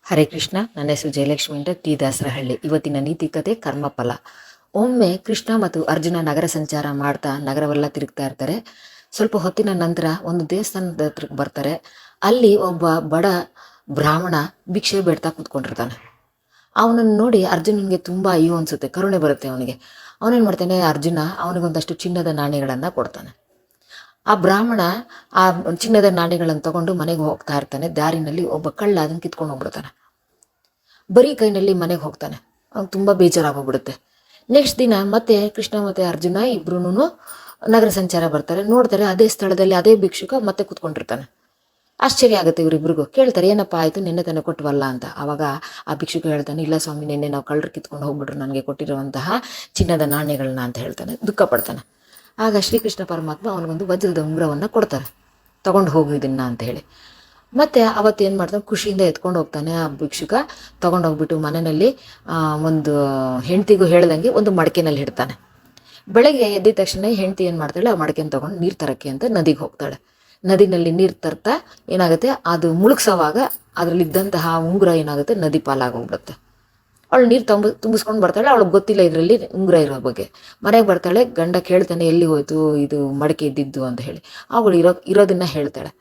ಹರೇ ಕೃಷ್ಣ. ನನ್ನ ಹೆಸರು ಜಯಲಕ್ಷ್ಮಿ ಅಂತ, ಟಿ ದಾಸರಹಳ್ಳಿ. ಇವತ್ತಿನ ನೀತಿ ಕತೆ ಕರ್ಮಫಲ. ಒಮ್ಮೆ ಕೃಷ್ಣ ಮತ್ತು ಅರ್ಜುನ ನಗರ ಸಂಚಾರ ಮಾಡ್ತಾ ನಗರವೆಲ್ಲ ತಿರುಗ್ತಾ ಇರ್ತಾರೆ. ಸ್ವಲ್ಪ ಹೊತ್ತಿನ ನಂತರ ಒಂದು ದೇವಸ್ಥಾನದ ಹತ್ರಕ್ಕೆ ಬರ್ತಾರೆ. ಅಲ್ಲಿ ಒಬ್ಬ ಬಡ ಬ್ರಾಹ್ಮಣ ಭಿಕ್ಷೆ ಬೇಡ್ತಾ ಕೂತ್ಕೊಂಡಿರ್ತಾನೆ. ಅವನನ್ನು ನೋಡಿ ಅರ್ಜುನನಿಗೆ ತುಂಬ ಅಯ್ಯೋ ಅನಿಸುತ್ತೆ, ಕರುಣೆ ಬರುತ್ತೆ ಅವನಿಗೆ. ಅವನೇನು ಮಾಡ್ತಾನೆ, ಅರ್ಜುನ ಅವನಿಗೊಂದಷ್ಟು ಚಿನ್ನದ ನಾಣ್ಯಗಳನ್ನು ಕೊಡ್ತಾನೆ. ಆ ಬ್ರಾಹ್ಮಣ ಆ ಚಿನ್ನದ ನಾಣ್ಯಗಳನ್ನು ತಗೊಂಡು ಮನೆಗೆ ಹೋಗ್ತಾ ಇರ್ತಾನೆ. ದಾರಿನಲ್ಲಿ ಒಬ್ಬ ಕಳ್ಳ ಅದನ್ನು ಕಿತ್ಕೊಂಡು ಹೋಗ್ಬಿಡ್ತಾನೆ. ಬರೀ ಕೈನಲ್ಲಿ ಮನೆಗೆ ಹೋಗ್ತಾನೆ. ಅವ್ನು ತುಂಬ ಬೇಜಾರಾಗೋಗ್ಬಿಡುತ್ತೆ. ನೆಕ್ಸ್ಟ್ ದಿನ ಮತ್ತೆ ಕೃಷ್ಣ ಮತ್ತು ಅರ್ಜುನ ಇಬ್ರು ನಗರ ಸಂಚಾರ ಬರ್ತಾರೆ. ನೋಡ್ತಾರೆ ಅದೇ ಸ್ಥಳದಲ್ಲಿ ಅದೇ ಭಿಕ್ಷುಕ ಮತ್ತೆ ಕೂತ್ಕೊಂಡಿರ್ತಾನೆ. ಆಶ್ಚರ್ಯ ಆಗುತ್ತೆ ಇವರಿಬ್ರಿಗೂ. ಕೇಳ್ತಾರೆ, ಏನಪ್ಪ ಆಯಿತು, ನಿನ್ನೆ ತಾನೇ ಕೊಟ್ಟವಲ್ಲ ಅಂತ. ಆವಾಗ ಆ ಭಿಕ್ಷುಕ ಹೇಳ್ತಾನೆ, ಇಲ್ಲ ಸ್ವಾಮಿ, ನಿನ್ನೆ ನಾವು ಕಳ್ಳರು ಕಿತ್ಕೊಂಡು ಹೋಗ್ಬಿಟ್ರು ನನಗೆ ಕೊಟ್ಟಿರುವಂತಹ ಚಿನ್ನದ ನಾಣ್ಯಗಳನ್ನ ಅಂತ ಹೇಳ್ತಾನೆ. ದುಃಖ ಪಡ್ತಾನೆ. ಆಗ ಶ್ರೀಕೃಷ್ಣ ಪರಮಾತ್ಮ ಅವನಿಗೊಂದು ವಜ್ರದ ಉಂಗುರವನ್ನು ಕೊಡ್ತಾರೆ, ತಗೊಂಡು ಹೋಗು ಇದನ್ನ ಅಂತ ಹೇಳಿ. ಮತ್ತು ಅವತ್ತೇನು ಮಾಡ್ತಾನೆ, ಖುಷಿಯಿಂದ ಎತ್ಕೊಂಡು ಹೋಗ್ತಾನೆ. ಆ ಭಿಕ್ಷುಕ ತೊಗೊಂಡು ಹೋಗ್ಬಿಟ್ಟು ಮನೆಯಲ್ಲಿ ಒಂದು ಹೆಂಡ್ತಿಗೂ ಹೇಳ್ದಂಗೆ ಒಂದು ಮಡಕೆನಲ್ಲಿ ಇಡ್ತಾನೆ. ಬೆಳಗ್ಗೆ ಎದ್ದಿದ ತಕ್ಷಣ ಹೆಂಡ್ತಿ ಏನು ಮಾಡ್ತಾಳೆ, ಆ ಮಡಕೆನ ತೊಗೊಂಡು ನೀರು ತರಕ್ಕೆ ಅಂತ ನದಿಗೆ ಹೋಗ್ತಾಳೆ. ನದಿನಲ್ಲಿ ನೀರು ತರ್ತಾ ಏನಾಗುತ್ತೆ, ಅದು ಮುಳುಗ್ಸೋವಾಗ ಅದರಲ್ಲಿದ್ದಂತಹ ಉಂಗುರ ಏನಾಗುತ್ತೆ, ನದಿ ಪಾಲಾಗೋಗ್ಬಿಡುತ್ತೆ. ಅವಳು ನೀರು ತುಂಬಿಸ್ಕೊಂಡು ಬರ್ತಾಳೆ. ಅವಳಿಗೆ ಗೊತ್ತಿಲ್ಲ ಇದರಲ್ಲಿ ಉಂಗುರ ಇರೋ ಬಗ್ಗೆ. ಮನೆಗೆ ಬರ್ತಾಳೆ, ಗಂಡ ಕೇಳ್ತಾನೆ, ಎಲ್ಲಿ ಹೋಯ್ತು ಇದು ಮಡಕೆ ಇದ್ದಿದ್ದು ಅಂತ ಹೇಳಿ. ಅವಳು ಇರೋದನ್ನ ಹೇಳ್ತಾಳೆ.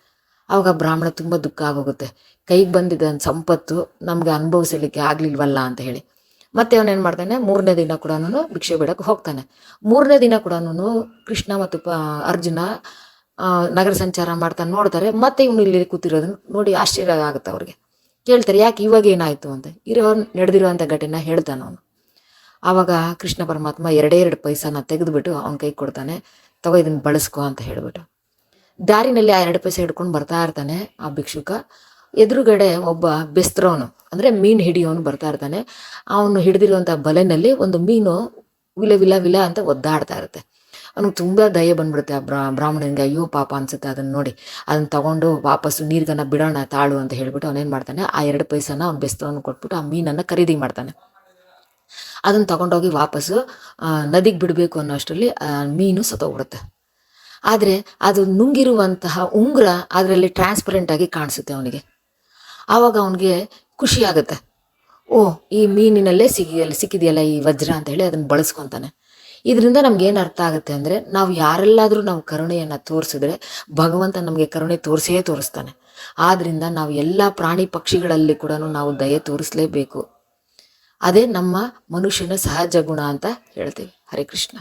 ಆವಾಗ ಬ್ರಾಹ್ಮಣ ತುಂಬ ದುಃಖ ಆಗೋಗುತ್ತೆ. ಕೈಗೆ ಬಂದಿದ್ದ ಸಂಪತ್ತು ನಮಗೆ ಅನುಭವಿಸಲಿಕ್ಕೆ ಆಗಲಿಲ್ವಲ್ಲ ಅಂತ ಹೇಳಿ. ಮತ್ತೆ ಅವನೇನು ಮಾಡ್ತಾನೆ, ಮೂರನೇ ದಿನ ಕೂಡ ಭಿಕ್ಷೆ ಬೇಡಕ್ಕೆ ಹೋಗ್ತಾನೆ. ಮೂರನೇ ದಿನ ಕೂಡ ಕೃಷ್ಣ ಮತ್ತು ಅರ್ಜುನ ನಗರ ಸಂಚಾರ ಮಾಡ್ತಾ ನೋಡ್ತಾರೆ. ಮತ್ತೆ ಇವನು ಇಲ್ಲಿ ಕೂತಿರೋದನ್ನು ನೋಡಿ ಆಶ್ಚರ್ಯ ಆಗುತ್ತೆ ಅವ್ರಿಗೆ. ಕೇಳ್ತಾರೆ, ಯಾಕೆ ಇವಾಗ ಏನಾಯಿತು ಅಂತ. ನಡೆದಿರುವಂಥ ಘಟನೆ ಹೇಳ್ತಾನೆ ಅವನು. ಆವಾಗ ಕೃಷ್ಣ ಪರಮಾತ್ಮ ಎರಡೇ ಎರಡು ಪೈಸಾನ ತೆಗೆದುಬಿಟ್ಟು ಅವನ ಕೈ ಕೊಡ್ತಾನೆ, ತಗೋ ಇದನ್ನು ಬಳಸ್ಕೊ ಅಂತ ಹೇಳ್ಬಿಟ್ಟು. ದಾರಿನಲ್ಲಿ ಆ 2 ಪೈಸೆ ಹಿಡ್ಕೊಂಡು ಬರ್ತಾ ಇರ್ತಾನೆ ಆ ಭಿಕ್ಷುಕ. ಎದುರುಗಡೆ ಒಬ್ಬ ಬೆಸ್ತರೋನು ಅಂದರೆ ಮೀನು ಹಿಡಿಯೋನು ಬರ್ತಾ ಇರ್ತಾನೆ. ಅವನು ಹಿಡಿದಿರುವಂಥ ಬಲೆನಲ್ಲಿ ಒಂದು ಮೀನು ವಿಲ ವಿಲ ವಿಲ ಅಂತ ಒದ್ದಾಡ್ತಾ ಇರುತ್ತೆ. ಅವನಿಗೆ ತುಂಬ ದಯೆ ಬಂದ್ಬಿಡುತ್ತೆ ಆ ಬ್ರಾಹ್ಮಣನಿಗೆ. ಅಯ್ಯೋ ಪಾಪ ಅನ್ಸುತ್ತೆ ಅದನ್ನು ನೋಡಿ. ಅದನ್ನು ತಗೊಂಡು ವಾಪಸ್ಸು ನೀರ್ಗನ್ನ ಬಿಡೋಣ ತಾಳು ಅಂತ ಹೇಳ್ಬಿಟ್ಟು ಅವನೇನು ಮಾಡ್ತಾನೆ, ಆ 2 ಪೈಸನ ಅವ್ನು ಬೆಸ್ತರೋನು ಕೊಟ್ಬಿಟ್ಟು ಆ ಮೀನನ್ನು ಖರೀದಿ ಮಾಡ್ತಾನೆ. ಅದನ್ನು ತಗೊಂಡೋಗಿ ವಾಪಸ್ಸು ನದಿಗೆ ಬಿಡಬೇಕು ಅನ್ನೋ ಅಷ್ಟರಲ್ಲಿ ಮೀನು ಸತ್ತೋಗ್ಬಿಡುತ್ತೆ. ಆದರೆ ಅದು ನುಂಗಿರುವಂತಹ ಉಂಗುರ ಅದರಲ್ಲಿ ಟ್ರಾನ್ಸ್ಪರೆಂಟಾಗಿ ಕಾಣಿಸುತ್ತೆ ಅವನಿಗೆ. ಆವಾಗ ಅವನಿಗೆ ಖುಷಿ ಆಗುತ್ತೆ. ಓ, ಈ ಮೀನಿನಲ್ಲೇ ಸಿಕ್ಕಿದೆಯಲ್ಲ ಈ ವಜ್ರ ಅಂತ ಹೇಳಿ ಅದನ್ನು ಬಳಸ್ಕೊತಾನೆ. ಇದರಿಂದ ನಮ್ಗೇನು ಅರ್ಥ ಆಗುತ್ತೆ ಅಂದರೆ, ನಾವು ಯಾರೆಲ್ಲಾದರೂ ನಾವು ಕರುಣೆಯನ್ನು ತೋರಿಸಿದ್ರೆ ಭಗವಂತ ನಮಗೆ ಕರುಣೆ ತೋರಿಸ್ತಾನೆ. ಆದ್ದರಿಂದ ನಾವು ಎಲ್ಲ ಪ್ರಾಣಿ ಪಕ್ಷಿಗಳಲ್ಲಿ ಕೂಡ ನಾವು ದಯೆ ತೋರಿಸಲೇಬೇಕು. ಅದೇ ನಮ್ಮ ಮನುಷ್ಯನ ಸಹಜ ಗುಣ ಅಂತ ಹೇಳ್ತೀವಿ. ಹರೇ ಕೃಷ್ಣ.